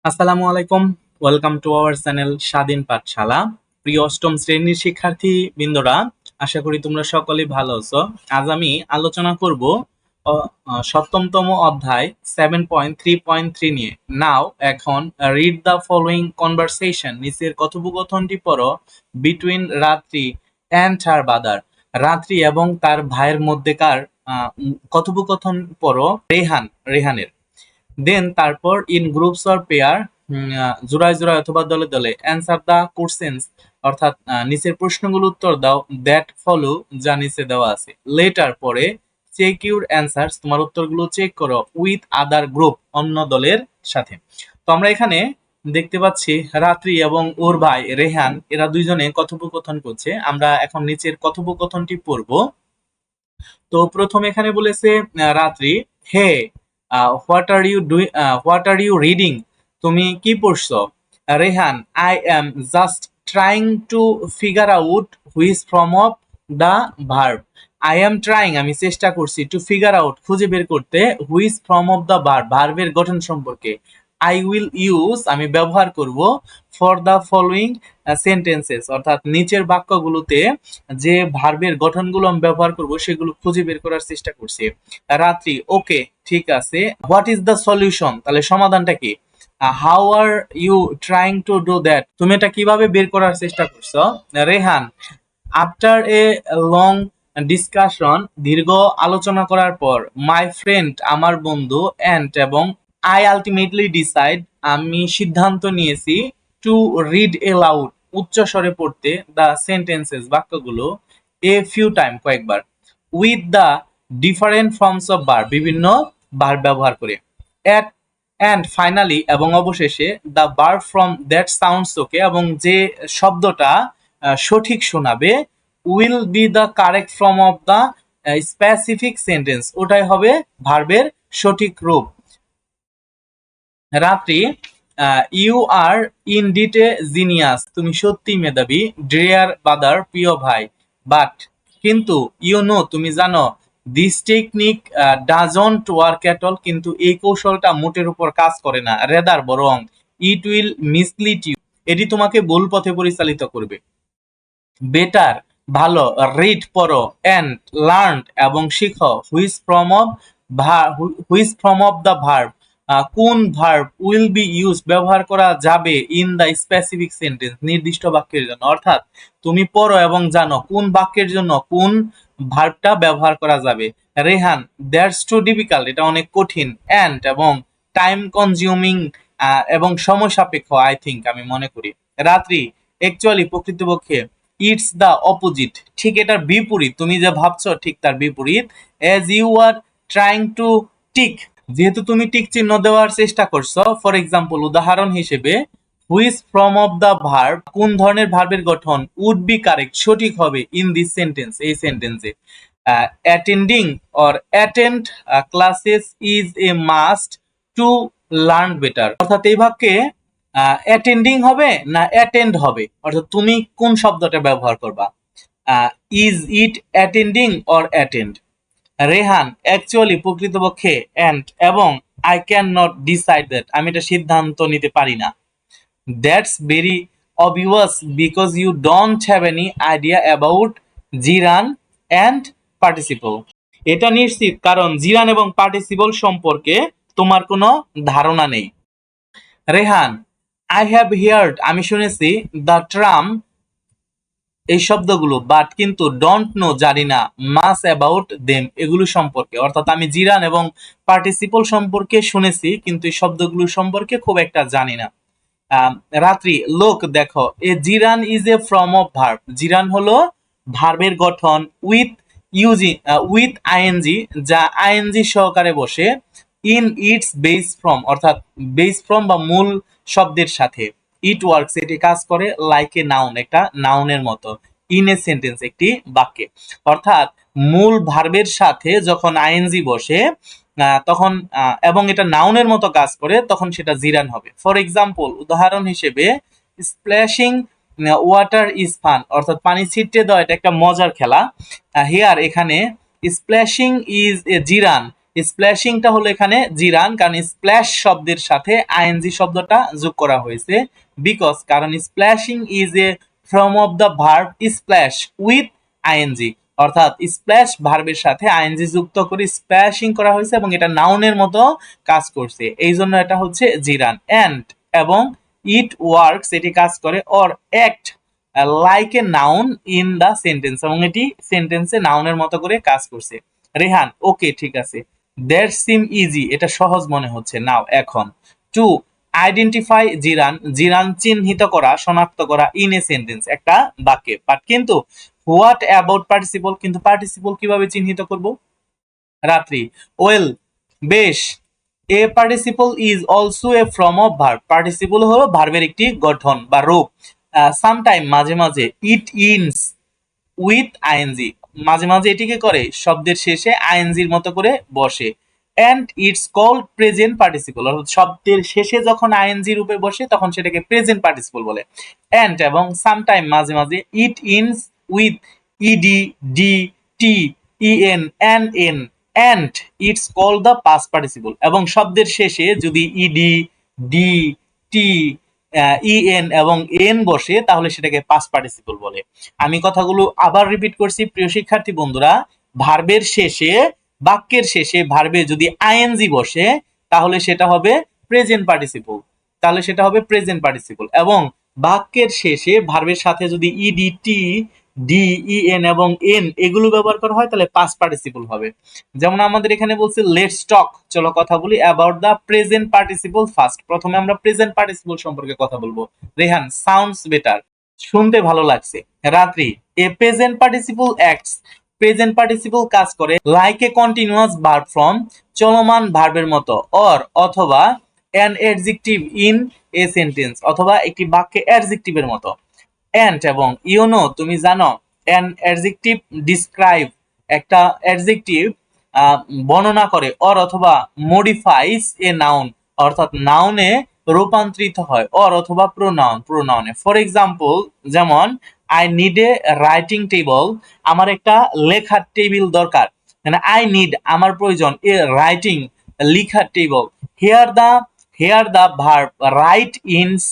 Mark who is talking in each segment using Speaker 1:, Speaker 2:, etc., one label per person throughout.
Speaker 1: আসসালামু আলাইকুম। Welcome to our channel স্বাধীন পাঠশালা। প্রিয় অষ্টম শ্রেণীর শিক্ষার্থী বৃন্দরা, আশা করি তোমরা সকলেই ভালো আছো। আজ আমি আলোচনা করব সপ্তমতম অধ্যায় 7.3.3 নিয়ে। নাও এখন রিড দ্য ফলোইং কনভারসেশন, নিচের কথোপকথনটি পড়ো। বিটুইন রাত্রি অ্যান্ড হার বাদার, রাত্রি এবং তার ভাইয়ের মধ্যেকার কথোপকথন পড়ো রেহানের। দেন তারপর ইন গ্রুপস অর পেয়ার, জোড়ায় জোড়ায় অথবা দলে দলে অ্যান্সার দা কোশ্চেন্স, অর্থাৎ নিচের প্রশ্নগুলো উত্তর দাও। দ্যাট ফলো, যা নিচে দেওয়া আছে। লেটার, পরে চেক ইউর অ্যান্সার্স, তোমার উত্তরগুলো চেক করো উইথ আদার গ্রুপ, অন্য দলের সাথে। তো আমরা এখানে দেখতে পাচ্ছি রাত্রি এবং ওর ভাই রেহান, এরা দুইজনে কথোপকথন করছে। আমরা এখন নিচের কথোপকথনটি পড়বো। তো প্রথম এখানে বলেছে Ratri, hey what are you doing, what are you reading, তুমি কি পড়ছো? Rehan, I am just trying to figure out which form of the verb. I am trying, আমি চেষ্টা করছি, টু ফিগার আউট, খুঁজে বের করতে, which form of the verb, ভার্বের গঠন সম্পর্কে। আই উইল ইউজ, আমি ব্যবহার করব, ফর দ্য ফলোইং সেন্টেন্সেস, অর্থাৎ নিচের বাক্যগুলোতে যে ভার্বের গঠনগুলো আমি ব্যবহার করব সেগুলো খুঁজে বের করার চেষ্টা করছি। রাত্রি, ওকে, ঠিক আছে। হোয়াট ইজ দ্য সলিউশন, তাহলে সমাধানটা কি? How are you trying to do that, তুমি এটা কিভাবে বের করার চেষ্টা করছো? Rehan, after a long discussion, দীর্ঘ আলোচনা করার পর, মাই ফ্রেন্ড, আমার বন্ধু, অ্যান্ড এবং, আই আলটিমেটলি ডিসাইড, আমি সিদ্ধান্ত নিয়েছি, টু রিড এ লাউড, উচ্চ স্বরে পড়তে, দ্য সেন্টেন্সেস, বাক্যগুলো, এ ফিউ টাইম, কয়েকবার, with the different forms of verb, বিভিন্ন ভার্ব ব্যবহার করে, অ্যাট অ্যান্ড ফাইনালি, এবং অবশেষে, the verb from that sounds okay, এবং যে শব্দটা সঠিক শোনাবে, will be the correct form of the specific sentence, ওটাই হবে ভার্বের সঠিক রূপ। Ratri, you are indeed a genius, তুমি সত্যি মেধাবী, ডিয়ার বাদার, প্রিয় ভাই, বাট, কিন্তু, ইউ নো, তুমি জানো, this technique doesn't work at all, কিন্তু এই কৌশলটা মোটের উপর কাজ করে না, রেদার, বরং, ইট উইল মিসলিড ইউ, এটি তোমাকে ভুল পথে পরিচালিত করবে। বেটার, ভালো, রিড, পড়ো, এন্ড লার্ন, এবং শিখো, which form of the verb, কোন ভার্ব, উইল বি ইউজ, ব্যবহার করা যাবে, ইন দ্য স্পেসিফিক সেন্টেন্স, নির্দিষ্ট বাক্যের জন্য। অর্থাৎ তুমি পড়ো এবং জানো কোন বাক্যের জন্য কোন ভার্বটা ব্যবহার করা যাবে। রেহান, দ্যাটস টু ডিফিকাল্ট, এটা অনেক কঠিন, এন্ড এবং, টাইম কনজিউমিং, এবং সময় সাপেক্ষ, আই থিঙ্ক, আমি মনে করি। রাত্রি, অ্যাকচুয়ালি, প্রকৃতপক্ষে, ইটস দ্য অপোজিট, ঠিক এটার বিপরীত, তুমি যে ভাবছো ঠিক তার বিপরীত। As you are trying to tick, যেহেতু তুমি টিক চিহ্ন দেওয়ার চেষ্টা করছো, ফর এক্সাম্পল, উদাহরণ হিসেবে, which form of the verb, কোন ধরনের ভার্বের গঠন, উড বি কারেক্ট, সঠিক হবে, ইন দিস সেন্টেন্স, এই সেন্টেন্সে। Attending or attend classes is a must to learn better, অর্থাৎ এই বাক্যে অ্যাটেন্ডিং হবে না অ্যাটেন্ড হবে, অর্থাৎ তুমি কোন শব্দটা ব্যবহার করবা? Is it attending or attend? Rehan, actually, প্রকৃতপক্ষে, অ্যান্ড এবং, I can not decide that, আমি এটা সিদ্ধান্ত নিতে পারি না। That's very obvious because you don't have any idea about gerund and participle, এটা নিশ্চিত কারণ জিরান এবং পার্টিসিপল সম্পর্কে তোমার কোনো ধারণা নেই। রেহান, আই হ্যাভ হিয়ার্ড, আমি শুনেছি, দ্য ট্রাম, এই শব্দগুলো, বাট, কিন্তু, ডোন্ট নো, জানি না, মাস অ্যাবাউট দেম, এগুলো সম্পর্কে, অর্থাৎ আমি জিরান এবং পার্টিসিপল সম্পর্কে শুনেছি কিন্তু এই শব্দগুলো সম্পর্কে খুব একটা জানি না। রাত্রি, লোক, দেখো, a gerund is a form of verb, gerund হলো ভার্বের গঠন, উইথ আইএনজি, যা আইএনজি সহকারে বসে, ইন ইটস বেস ফর্ম, অর্থাৎ বেস ফর্ম বা মূল শব্দের সাথে, ইট ওয়ার্কস, এটি কাজ করে, লাইক এ নাউন, একটা নাউনের মতো, ইন এ সেন্টেন্স, একটি বাক্যে, অর্থাৎ মূল ভার্বের সাথে যখন আইএনজি বসে তখন এবং এটা নাউনের মতো কাজ করে, তখন সেটা জিরান হবে। ফর এক্সাম্পল, উদাহরণ হিসেবে, স্প্ল্যাশিং ওয়াটার ইজ ফান, অর্থাৎ পানি ছিটতে দেওয়া এটা একটা মজার খেলা। হিয়ার, এখানে, স্প্ল্যাশিং ইজ এ জিরান, স্প্ল্যাশিংটা হলো এখানে জিরান, কারণ স্প্ল্যাশ শব্দের সাথে আইএনজি শব্দটা যোগ করা হয়েছে। বিকজ কারণ splashing is a form of the verb splash with ING, অর্থাৎ স্প্ল্যাশ ভার্বের সাথে আইএনজি যুক্ত করে স্প্ল্যাশিং করা হয়েছে এবং এটা নাউনের মতো কাজ করছে, এই জন্য এটা হচ্ছে জিরান। অ্যান্ড এবং ইট ওয়ার্কস এটি কাজ করে, or act like a noun in the sentence, এবং এটি সেন্টেন্সে নাউনের মতো করে কাজ করছে। রেহান ওকে ঠিক আছে। দ্যাট সিম ইজি এটা সহজ মনে হচ্ছে। নাও এখন টু আইডেন্টিফাই জিরান, জিরান চিহ্নিত করা শনাক্ত করা ইন এ সেন্টেন্স একটা বাক্যে। বাট কিন্তু হোয়াট অ্যাবাউট পার্টিসিপল, কিন্তু পার্টিসিপল কিভাবে চিহ্নিত করব? রাত্রি ওয়েল বেশ, এ participle is also a form of verb, participle হলো ভার্বের একটি গঠন বা রূপ। সামটাইম মাঝে মাঝে, ইট ইনস উইথ আইএনজি, মাঝে মাঝে এটিকে করে শব্দের শেষে আইএনজির মতো করে বসে। And it's called present participle, অর্থাৎ শব্দের শেষে যখন আইএনজি রূপে বসে তখন সেটাকে প্রেজেন্ট পার্টিসিপল বলে। অ্যান্ড এবং সামটাইম মাঝে মাঝে, it ends with ED D T EN N N and it's called the past participle, এবং শব্দের শেষে যদি ইডি ডি টি ইএন এবং এন বসে তাহলে সেটাকে পাস্ট পার্টিসিপল বলে। আমি কথাগুলো আবার রিপিট করছি প্রিয় শিক্ষার্থী বন্ধুরা, ভার্বের শেষে বাক্যের শেষে ভার্বে যদি আইএনজি বসে তাহলে সেটা হবে প্রেজেন্ট পার্টিসিপল, তাহলে সেটা হবে প্রেজেন্ট পার্টিসিপল। এবং বাক্যের শেষে ভার্বের সাথে যদি ইডি টি ডি ইএন এবং এন এগুলো ব্যবহার করা হয় তাহলে পাস্ট পার্টিসিপল হবে। যেমন আমাদের এখানে বলছে লেটস টক, চলো কথা বলি about the present participle first. প্রথমে আমরা প্রেজেন্ট পার্টিসিপল সম্পর্কে কথা বলবো। রেহান সাউন্ডস বেটার, শুনতে ভালো লাগছে। রাত্রি a present participle acts, present participle কাজ করে like a continuous verb form, চলমান ভার্বের মতো, অর অথবা an adjective in a sentence, অথবা একটি বাক্যে অ্যাডজেক্টিভের মতো। অ্যান্ড এবং ইউ নো তুমি জানো, অ্যান অ্যাডজেক্টিভ ডিসক্রাইব একটা অ্যাডজেক্টিভ বর্ণনা করে, অর অথবা মডিফাইস এ নাউন, অর্থাৎ নাউনে রূপান্তরিত হয়, অর অথবা প্রোনাউন প্রোনাউনে। ফর এক্সাম্পল যেমন I need a writing table, আমার একটা লেখার টেবিল দরকার, মানে আই নিড আমার প্রয়োজন, এ রাইটিং লিখার table. Here the verb write ends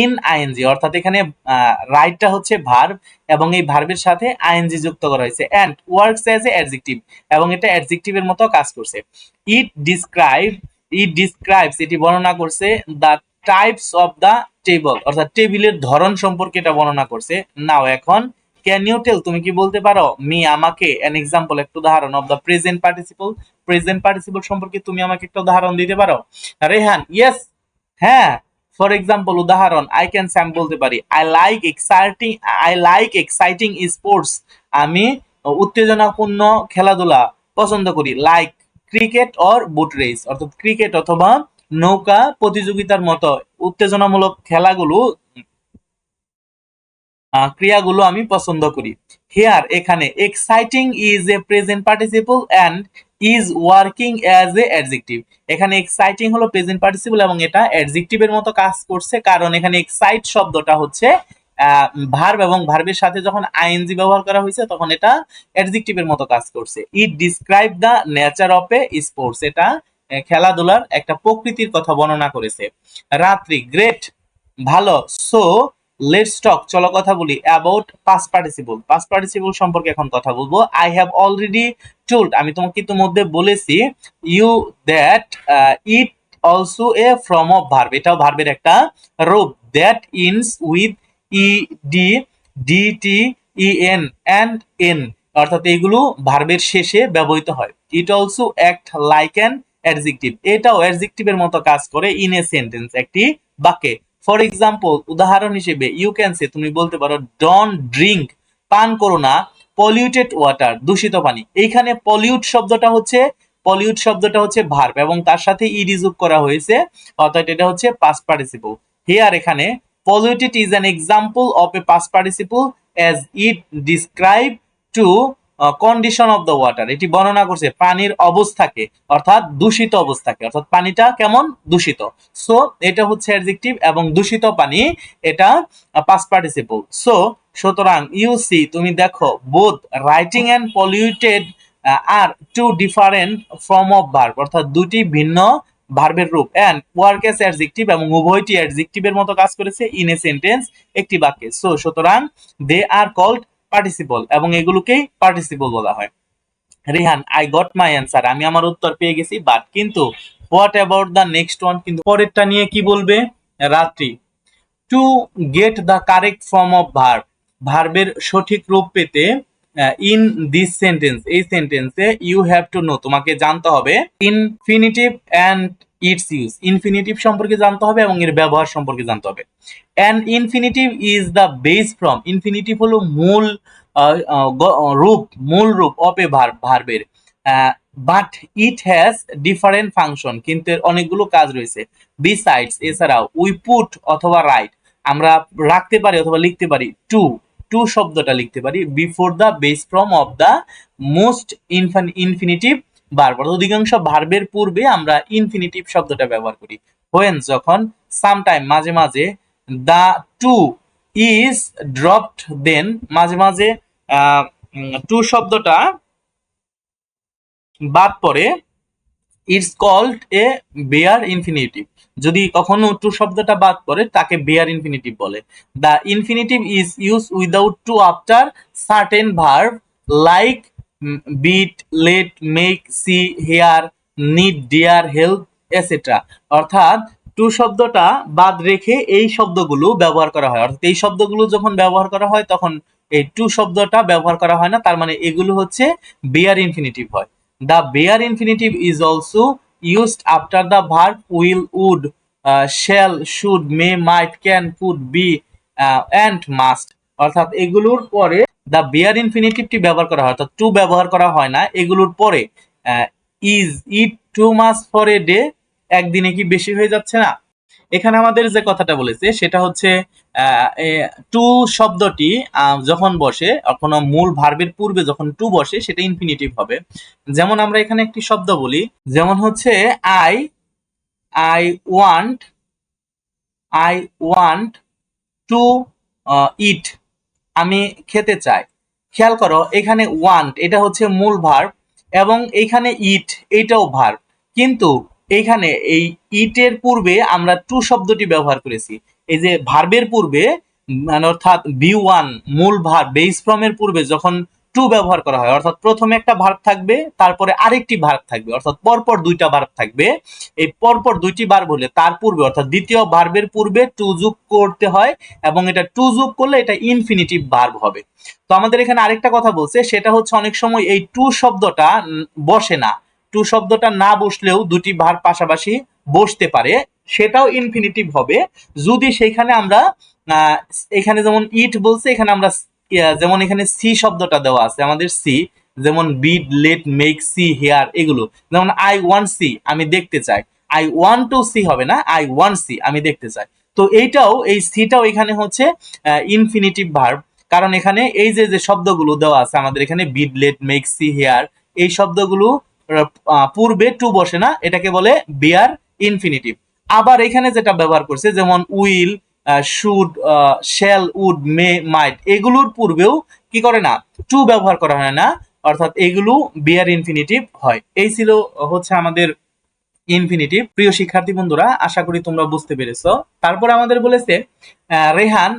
Speaker 1: in ING, অর্থাৎ এখানে রাইটটা হচ্ছে ভার্ব এবং এই ভার্বের সাথে আইএনজি যুক্ত করা হয়েছে। And works as a adjective, এবং এটা অ্যাডজেক্টিভের মতো কাজ করছে। ইট ডিসক্রাইবস এটি বর্ণনা করছে the types of the table, অর্থাৎ টেবিলের ধরন সম্পর্কে এটা বর্ণনা করছে। নাও এখন ক্যান ইউ টেল তুমি কি বলতে পারো মি আমাকে অ্যান এক্সাম্পল একটা উদাহরণ of the present participle, present participle সম্পর্কে তুমি আমাকে একটা উদাহরণ দিতে পারো? রেহান ইয়েস, হ্যাঁ। ফর এক্সাম্পল উদাহরণ আই ক্যান সে, আমি বলতে পারি আই লাইক এক্সাইটিং স্পোর্টস, আমি উত্তেজনাপূর্ণ খেলাধুলা পছন্দ করি। Like cricket or boot race, অর্থাৎ ক্রিকেট অথবা নৌকা প্রতিযোগিতার মতো উত্তেজনামূলক খেলাগুলো ক্রিয়াগুলো আমি পছন্দ করি। হিয়ার এখানে exciting is a present participle and is working as a adjective, এখানে এক্সাইটিং হলো প্রেজেন্ট পার্টিসিপল এবং এটা অ্যাডজেক্টিভের মতো কাজ করছে, কারণ এখানে এক্সাইট শব্দটা হচ্ছে ভার্ব এবং ভার্বের সাথে যখন আইএনজি ব্যবহার করা হয়েছে তখন এটা অ্যাডজেক্টিভের মতো কাজ করছে। It describe the nature of a sports, এটা খেলাধুলার একটা প্রকৃতির কথা বর্ণনা করেছে। রাত্রি গ্রেট ভালো। সো লেটস টক চলো কথা বলি about past participle, past participle সম্পর্কে এখন কথা বলবো। আই হ্যাভ অলরেডি টোল্ড, আমি তোমাকে ইতিমধ্যে বলেছি, you that it also a form of verb, এটাও ভার্বের একটা রূপ। That ends with E D D T E N and N, অর্থাৎ এগুলো ভার্বের শেষে ব্যবহৃত হয়। It also act like an adjective, এটাও অ্যাডজেক্টিভের মতো কাজ করে ইন এ সেন্টেন্স একটি বাক্যে। ফর এক্সাম্পল উদাহরণ হিসেবে ইউ ক্যান সে তুমি বলতে পারো ডোন্ট ড্রিঙ্ক পান করো না পলিউটেড ওয়াটার দূষিত পানি। এইখানে পলিউট শব্দটা হচ্ছে ভার্ব এবং তার সাথে ইডি যোগ করা হয়েছে, অর্থাৎ এটা হচ্ছে পাস্ট পার্টিসিপল। হিয়ার এখানে polluted is an example of a past participle as it describe to condition of the water, এটি বর্ণনা করছে পানির অবস্থাকে, অর্থাৎ দূষিত অবস্থাকে, অর্থাৎ পানিটা কেমন দূষিত। সো এটা হচ্ছে অ্যাডজেক্টিভ এবং দূষিত পানি এটা পাস্ট পার্টিসিপল। সুতরাং ইউ সি তুমি দেখো both writing and polluted are two different form of verb, অর্থাৎ দুটি ভিন্ন ভার্বের রূপ, এন্ড ওয়ার্ক এস অ্যাডজেক্টিভ, এবং উভয়টি অ্যাডজেক্টিভের মতো কাজ করেছে ইন এ সেন্টেন্স, একটি বাক্যে। সো সুতরাং দে আর কল্ড পার্টিসিপল, এবং এগুলোকেই পার্টিসিপল বলা হয়। Rihan, I got my answer, আমি আমার উত্তর পেয়ে গেছি, বাট কিন্তু what about the next one, কিন্তু পরেরটা নিয়ে কি বলবে? রাত্রি, to get the correct form of verb, ভার্বের সঠিক রূপ পেতে ইন দিস সেন্টেন্স, এই সেন্টেন্সে ইউ হ্যাভ টু নো, তোমাকে জানতে হবে infinitive and it's use, infinitive সম্পর্কে জানতে হবে এবং এর ব্যবহার সম্পর্কে জানতে হবে। And infinitive is the base form, infinitive হলো মূল রূপ, মূল রূপ অফ এ ভার্ব, ভার্বের। But it has different function, কিন্তু এর অনেকগুলো কাজ রয়েছে। বিসাইডস, এছাড়াও, উই পুট অথবা রাইট, আমরা রাখতে পারি অথবা লিখতে পারি টু, টু শব্দটা লিখতে পারি before the base form of the most infinitive verb, অধিকাংশ ভার্বের পূর্বে আমরা ইনফিনিটিভ শব্দটা ব্যবহার করি। হোয়েন, যখন, সামটাইম, মাঝে মাঝে, the to is dropped, then, মাঝে মাঝে টু শব্দটা বাদ পড়ে, it's called a bare infinitive, যদি কখনো টু শব্দটা বাদ পড়ে তাকে বেয়ার ইনফিনিটিভ বলে। The infinitive is use without to after certain verb like bid, let, make, see, hear, need, dare, help, etcetera, অর্থাৎ টু শব্দটা বাদ রেখে এই শব্দগুলো ব্যবহার করা হয়, অর্থাৎ এই শব্দগুলো যখন ব্যবহার করা হয় তখন এই টু শব্দটা ব্যবহার করা হয় না, তার মানে এগুলো হচ্ছে বেয়ার ইনফিনিটিভ হয়। The bare infinitive is also used after the verb will, would, shall, should, may, might, can, could, be, and must, অর্থাৎ এগুলোর পরে the bare infinitive টি ব্যবহার করা হয়, অর্থাৎ টু ব্যবহার করা হয় না এগুলোর পরে। is it too much for a day, একদিনে কি বেশি হয়ে যাচ্ছে না? এখানে আমাদের যে কথাটা বলেছে সেটা হচ্ছে টু শব্দটি যখন বসে, কোনো মূল ভার্বের পূর্বে যখন টু বসে সেটা ইনফিনিটিভ হবে। যেমন আমরা এখানে একটি শব্দ বলি, যেমন হচ্ছে I I want I want to eat, আমি খেতে চাই। খেয়াল করো এখানে ওয়ান্ট এটা হচ্ছে মূল ভার্ব এবং এইখানে ইট এইটাও ভার্ব, কিন্তু এইখানে এই ইটের পূর্বে আমরা টু শব্দটি ব্যবহার করেছি। এই যে ভার্বের পূর্বে, মানে অর্থাৎ বি ওয়ান মূল ভার্ব বেস ফর্মের পূর্বে যখন টু ব্যবহার করা হয়, অর্থাৎ প্রথমে একটা ভার্ব থাকবে তারপরে আরেকটি ভার্ব থাকবে, অর্থাৎ পরপর দুইটা ভার্ব থাকবে। এই পরপর দুইটি ভার্ব হলে তার পূর্বে অর্থাৎ দ্বিতীয় ভার্বের পূর্বে টু যোগ করতে হয় এবং এটা টু যোগ করলে এটা ইনফিনিটিভ ভার্ব হবে। তো আমাদের এখানে আরেকটা কথা বলছে, সেটা হচ্ছে অনেক সময় এই টু শব্দটা বসে না, টু শব্দটা না বসলেও দুটি ভার্ব পাশাপাশি বসতে পারে, সেটাও ইনফিনিটিভ হবে যদি সেখানে আমরা এখানে যেমন ইট বলছে, এখানে আমরা যেমন এখানে সি শব্দটা দেওয়া আছে আমাদের সি, যেমন বিড, লেট, মেক, সি, হেয়ার, এগুলো যেমন আই ওয়ান্ট সি, আমি দেখতে চাই, আই ওয়ান্ট টু সি হবে না, আই ওয়ান্ট সি, আমি দেখতে চাই। তো এইটাও, এই সিটাও এখানে হচ্ছে ইনফিনিটিভ ভার্ব, কারণ এখানে এই যে যে শব্দগুলো দেওয়া আছে আমাদের এখানে বিড, লেট, মেক, সি, হেয়ার, এই শব্দগুলো পূর্বে টু বসে না, এটাকে বলে বিয়ার ইনফিনিটিভ। আবার এখানে যেটা ব্যবহার করছে যেমন উইল, শুড, শ্যাল, উড, মে, মাইট, এগুলোর পূর্বেও কি করে না, টু ব্যবহার করা হয় না, অর্থাৎ এগুলো বিয়ার ইনফিনিটিভ হয়। এই ছিল হচ্ছে আমাদের ইনফিনিটিভ। প্রিয় শিক্ষার্থী বন্ধুরা, আশা করি তোমরা বুঝতে পেরেছো। তারপর আমাদের বলেছে রেহান,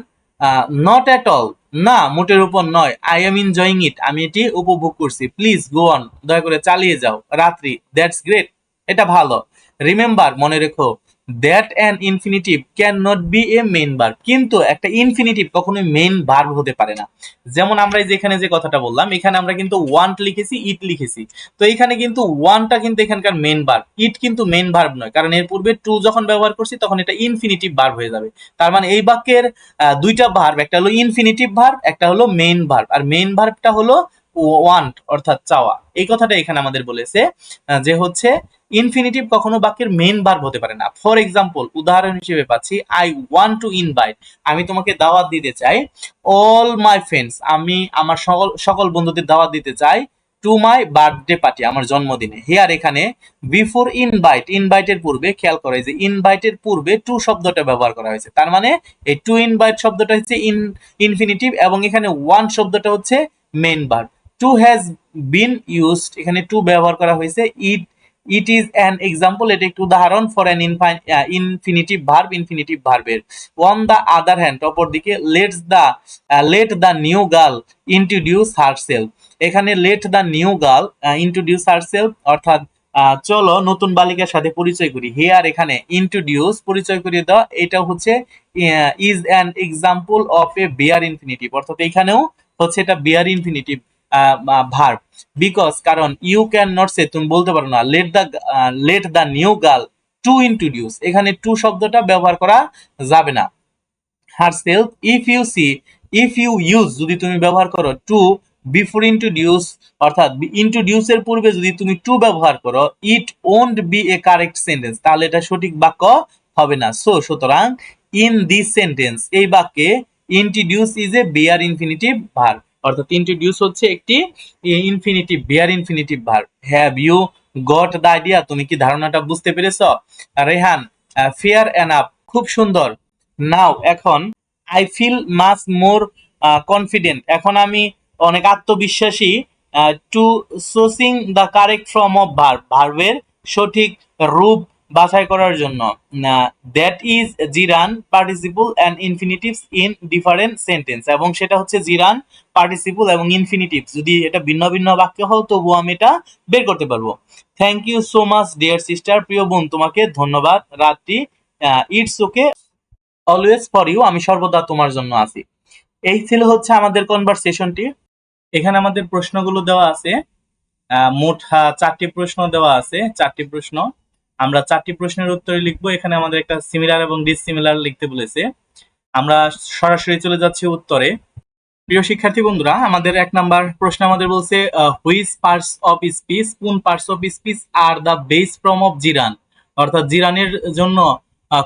Speaker 1: নট এট অল, না মোটের উপর নয়, আই এম এনজয়িং ইট, আমি এটি উপভোগ করছি, প্লিজ গো অন, দয়া করে চালিয়ে যাও, রাত্রি, দ্যাটস গ্রেট, এটা ভালো, রিমেম্বার, মনে রেখো, that an infinitive can not be a main verb, কিন্তু একটা ইনফিনিটিভ কখনোই মেইন ভার্ব হতে পারে না। যেমন আমরা যেখানে যে কথাটা বললাম, এখানে আমরা কিন্তু ওয়ান্ট লিখেছি, ইট লিখেছি, তো এখানে কিন্তু ওয়ানটা কিন্তু এখানকার মেইন ভার্ব, ইট কিন্তু মেইন ভার্ব নয়, কারণ এর পূর্বে টু যখন ব্যবহার করছি তখন এটা ইনফিনিটিভ ভার্ব হয়ে যাবে। তার মানে এই বাক্যের দুইটা ভার্ব, একটা হলো ইনফিনিটিভ ভার্ব, একটা হলো মেইন ভার্ব, আর মেইন ভার্বটা হলো ওয়ান্ট অর্থাৎ চাওয়া। এই কথাটা এখানে আমাদের বলেছে যে হচ্ছে ইনফিনিটিভ কখনো বাক্যের মেইন ভার্ব হতে পারে না। ফর এক্সাম্পল, উদাহরণ হিসেবে পাচ্ছি, আই ওয়ান্ট টু ইনভাইট, আমি তোমাকে দাওয়াত দিতে চাই, অল মাই ফ্রেন্ডস, আমি আমার সকল সকল বন্ধুদের দাওয়াত দিতে চাই, টু মাই বার্থডে পার্টি, আমার জন্মদিনে। হিয়ার, এখানে, বিফোর ইনভাইট, ইনভাইটের পূর্বে, খেয়াল করে যে ইনভাইটের পূর্বে টু শব্দটা ব্যবহার করা হয়েছে, তার মানে এই টু ইনভাইট শব্দটা হচ্ছে ইনফিনিটিভ এবং এখানে ওয়ান শব্দটা হচ্ছে main verb. To has been used, এখানে টু ব্যবহার করা হয়েছে। ইট ইজ অ্যান এক্সাম্পল, এটা একটি উদাহরণ for an infinitive verb, infinitive ভার্বের। অন দ্য আদার হ্যান্ড, অপরদিকে let the new girl introduce herself, এখানে let the new girl introduce herself অর্থাৎ চলো নতুন বালিকার সাথে পরিচয় করি। হেয়ার এখানে ইন্ট্রোডিউস পরিচয় করিয়ে দেওয়া, এটা হচ্ছে is an example of A bare infinitive, অর্থাৎ এখানেও হচ্ছে এটা বেয়ার ইনফিনিটিভ ভার্ব। বিকজ কারণ ইউ ক্যান নট সে, তুমি বলতে পারো না late the new girl to introduce, এখানে টু শব্দটা ব্যবহার করা যাবে না। হারসেলফ, ইফ ইউ ইউজ, যদি তুমি ব্যবহার করো টু বিফোর ইন্ট্রোডিউস, অর্থাৎ ইন্ট্রোডিউস এর পূর্বে যদি তুমি টু ব্যবহার করো, it won't B A correct sentence, তাহলে এটা সঠিক বাক্য হবে না। সুতরাং ইন দিস সেন্টেন্স, এই বাক্যে introduce is a bare infinitive verb, অর্থাৎ ইন্ট্রোডিউস হচ্ছে একটি infinitive bare infinitive verb. Have you got the idea, তুমি কি ধারণাটা বুঝতে পেরেছো? রেহান, ফেয়ার এনাফ, খুব সুন্দর। নাও, এখন I feel much more confident, এখন আমি অনেক আত্মবিশ্বাসী। To choosing the correct form of verb, ভার্বের সঠিক রূপ বাছাই করার জন্য। That is gerund participle and infinitives in different sentence, এবং সেটা হচ্ছে জিরান পার্টিসিপল এবং ইনফিনিটিভস, যদি এটা ভিন্ন ভিন্ন বাক্য হয় তবুও আমি এটা বের করতে পারবো। Thank you so much dear sister, প্রিয় বোন তোমাকে ধন্যবাদ। Ratri, it's okay, always for you, আমি সর্বদা তোমার জন্য আছি। এই ছিল হচ্ছে আমাদের কনভারসেশনটি। এখানে আমাদের প্রশ্নগুলো দেওয়া আছে, মোট 4টি প্রশ্ন দেওয়া আছে, 4টি প্রশ্ন। আমরা 4টি প্রশ্নের উত্তরে লিখবো। এখানে আমাদের একটা সিমিলার এবং ডিসিমিলার লিখতে বলেছে। আমরা সরাসরি চলে যাচ্ছি উত্তরে। প্রিয় শিক্ষার্থী বন্ধুরা, আমাদের 1 নাম্বার প্রশ্ন আমাদের বলছে হুইচ পার্টস অফ স্পিচ, কোন পার্টস অফ স্পিচ আর the base form of gerund, অর্থাৎ জিরানের জন্য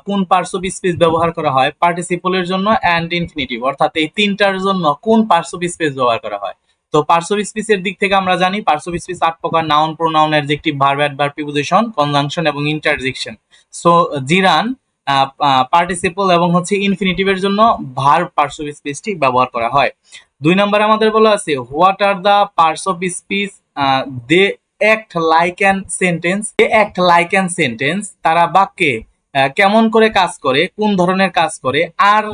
Speaker 1: কোন পার্টস অফ স্পিচ ব্যবহার করা হয়, পার্টিসিপলের জন্য অ্যান্ড ইনফিনিটিভ, অর্থাৎ এই তিনটার জন্য কোন পার্টস অফ স্পিচ ব্যবহার করা হয়। তো পার্টস অফ স্পিচের দিক থেকে আমরা জানি পার্টস অফ স্পিচ 8 প্রকার: noun, pronoun, adjective, verb, adverb, preposition, conjunction এবং ইন্টারজেকশন। সো জিরান পার্টিসিপল এবং হচ্ছে ইনফিনিটিভের জন্য ভার্ব পার্টস অফ স্পিচটি ব্যবহার করা হয়। 2 নম্বরে আমাদের বলা আছে what are the parts of speech they act like an sentence, they act like an sentence, তারা বাক্যে কেমন করে কাজ করে, কোন ধরনের কাজ করে। আর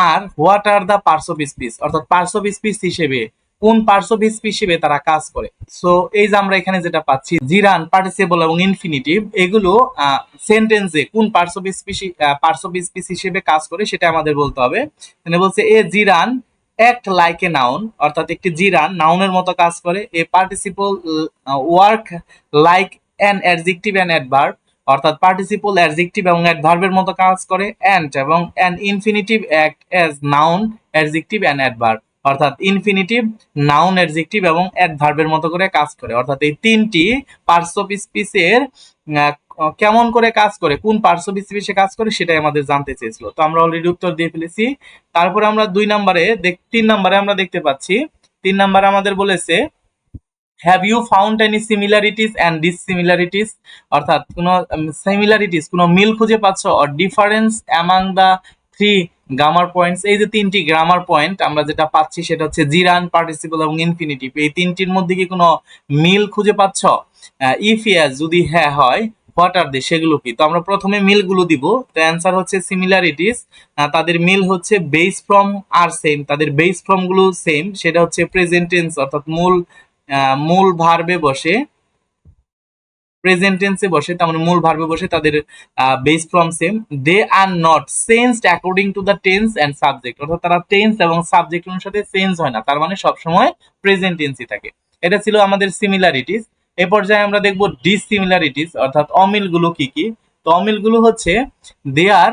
Speaker 1: আর what are the parts of speech, অর্থাৎ পার্টস অফ স্পিচ হিসেবে কোন পার্টস অফ স্পিচ হিসেবে তারা কাজ করে। সো এই যে আমরা এখানে যেটা পাচ্ছি, জিরান, পার্টিসিপল এবং ইনফিনিটিভ, এগুলো সেন্টেন্সে কোন পার্টস অফ স্পিচ হিসেবে কাজ করে সেটা আমাদের বলতে হবে। এখানে বলছে এ জিরান অ্যাক্ট লাইক এ নাউন, অর্থাৎ একটি জিরান নাউনের মতো কাজ করে। এ participle work like an adjective and adverb, অর্থাৎ পার্টিসিপল অ্যাডজেক্টিভ এবং অ্যাডভার্বের মতো কাজ করে। অ্যান্ড এবং an infinitive act as noun, adjective and adverb, অর্থাৎ ইনফিনিটিভ, নাউন, অ্যাডজেক্টিভ এবং অ্যাডভার্বের মতো করে কাজ করে। অর্থাৎ এই তিনটি পার্টস অফ স্পিচের কেমন করে কাজ করে, কোন পার্টস অফ স্পিচে কাজ করে সেটাই আমাদের জানতে চেয়েছিল। তো আমরা অলরেডি উত্তর দিয়ে ফেলেছি। তারপরে আমরা 3 নম্বরে আমরা দেখতে পাচ্ছি, 3 নম্বরে আমাদের বলেছে have you found any similarities and dissimilarities, অর্থাৎ কোন সিমিলারিটিস, কোন মিল খুঁজে পাচ্ছ, or difference among the 3 grammar points. এই যে 3টি গ্রামার পয়েন্ট আমরা যেটা পাচ্ছি সেটা হচ্ছে জিরান, পার্টিসিপল এবং ইনফিনিটিভ, এই 3টির মধ্যে কি কোনো মিল খুঁজে পাচ্ছ? ইফ ইয়েস, যদি হ্যাঁ হয়, হোয়াট আর দে, সেগুলো কি? তো আমরা প্রথমে মিলগুলো দিব। তো অ্যান্সার হচ্ছে সিমিলারিটিস, তাদের মিল হচ্ছে বেস ফর্ম আর সেম, তাদের বেস ফর্ম গুলো সেম, সেটা হচ্ছে প্রেজেন্ট টেন্স, অর্থাৎ মূল ভার্বে বসে, প্রেজেন্ট টেন্সে বসে, তার মানে মূল ভার্বে বসে তাদের base form same. They are not changed according to the tense and subject, অর্থাৎ তারা টেন্স এবং সাবজেক্ট অনুসারে চেঞ্জ হয় না, তার মানে সবসময় প্রেজেন্ট টেন্সই থাকে। এটা ছিল আমাদের সিমিলারিটিস। এই পর্যায়ে আমরা দেখব ডিসিমিলারিটিস, অর্থাৎ অমিলগুলো কি কি। তো অমিলগুলো হচ্ছে দেয়ার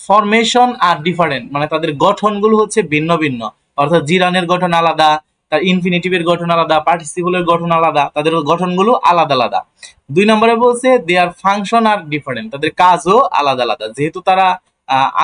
Speaker 1: ফরমেশন আর ডিফারেন্ট, মানে তাদের গঠনগুলো হচ্ছে ভিন্ন ভিন্ন, অর্থাৎ জিরানের গঠন আলাদা, তার ইনফিনিটিভের গঠন আলাদা, পার্টিসিপলের গঠন আলাদা, তাদের গঠনগুলো আলাদা আলাদা। 2 নম্বরে বলছে দেয়ার ফাংশন আর ডিফারেন্ট, তাদের কাজও আলাদা আলাদা, যেহেতু তারা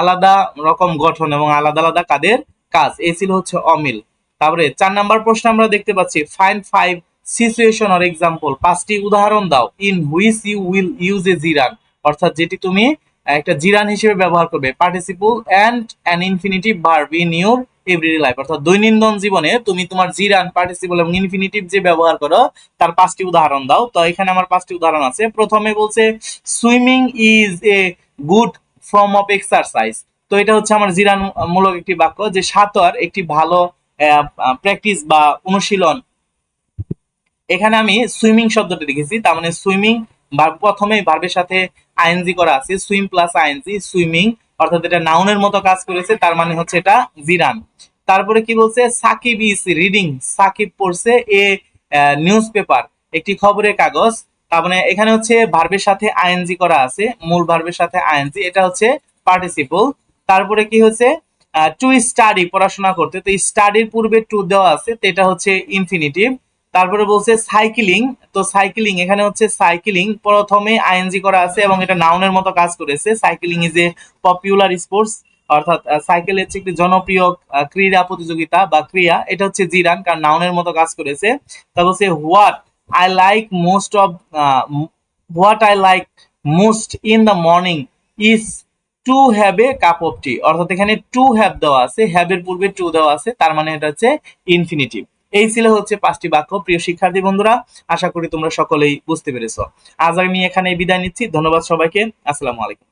Speaker 1: আলাদা রকম গঠন এবং আলাদা আলাদা কাদের কাজ, এই ছিল হচ্ছে অমিল। তারপরে 4 নম্বর প্রশ্ন আমরা দেখতে পাচ্ছি ফাইন্ড 5 সিচুয়েশন অর এক্সাম্পল, 5টি উদাহরণ দাও in which you will use a gerund, অর্থাৎ যেটি তুমি একটা জিরান হিসেবে ব্যবহার করবে, participle and an infinitive verb in your everyday life, অর্থাৎ দৈনন্দিন জীবনে তুমি তোমার জি রান, পার্টিসিপল এবং ইনফিনিটিভ যে ব্যবহার করো তার 5টি উদাহরণ দাও। তো এখানে আমার 5টি উদাহরণ আছে। প্রথমে বলছে swimming is a good form of exercise. তো এটা হচ্ছে আমার জিরান মূলক একটি বাক্য, যে সাঁতার একটি ভালো প্র্যাকটিস বা অনুশীলন। এখানে আমি সুইমিং শব্দটা লিখেছি, তার মানে সুইমিং প্রথমে ভার্বের সাথে আইএনজি করা আছে, সুইম প্লাস আইএনজি, সুইমিং, অর্থাৎ এটা নাউনের মতো কাজ করেছে, তার মানে হচ্ছে এটা জিরান। তারপরে কি বলছে, সাকিব ইজ রিডিং, সাকিব পড়ছে এ নিউজ পেপার, একটি খবরের কাগজ। তার মানে এখানে হচ্ছে ভার্বের সাথে আইএনজি করা আছে, মূল ভার্বের সাথে আইএনজি, এটা হচ্ছে পার্টিসিপল। তারপরে কি হচ্ছে, টু স্টাডি, পড়াশোনা করতে, তো স্টাডির পূর্বে টু দেওয়া আছে, তো এটা হচ্ছে ইনফিনিটিভ। তারপরে বলছে সাইক্লিং, তো সাইক্লিং এখানে হচ্ছে সাইক্লিং প্রথমে আইএনজি করা আছে এবং এটা নাউনের মতো কাজ করেছে। Cycling is a popular sports, অর্থাৎ সাইকেল হচ্ছে একটি জনপ্রিয় ক্রীড়া প্রতিযোগিতা বা ক্রিয়া, এটা হচ্ছে জিরান কারণ নাউনের মতো কাজ করেছে। তারপর হচ্ছে what I like most in the morning is to have a cup of tea, অর্থাৎ এখানে টু হ্যাভ দেওয়া আছে, হ্যাভ এর পূর্বে টু দেওয়া আছে, তার মানে এটা হচ্ছে ইনফিনিটিভ। এই ছিল হচ্ছে 5টি বাক্য। প্রিয় শিক্ষার্থী বন্ধুরা, আশা করি তোমরা সকলেই বুঝতে পেরেছো। আজ আমি এখানে বিদায় নিচ্ছি। ধন্যবাদ সবাইকে। আসসালামু আলাইকুম।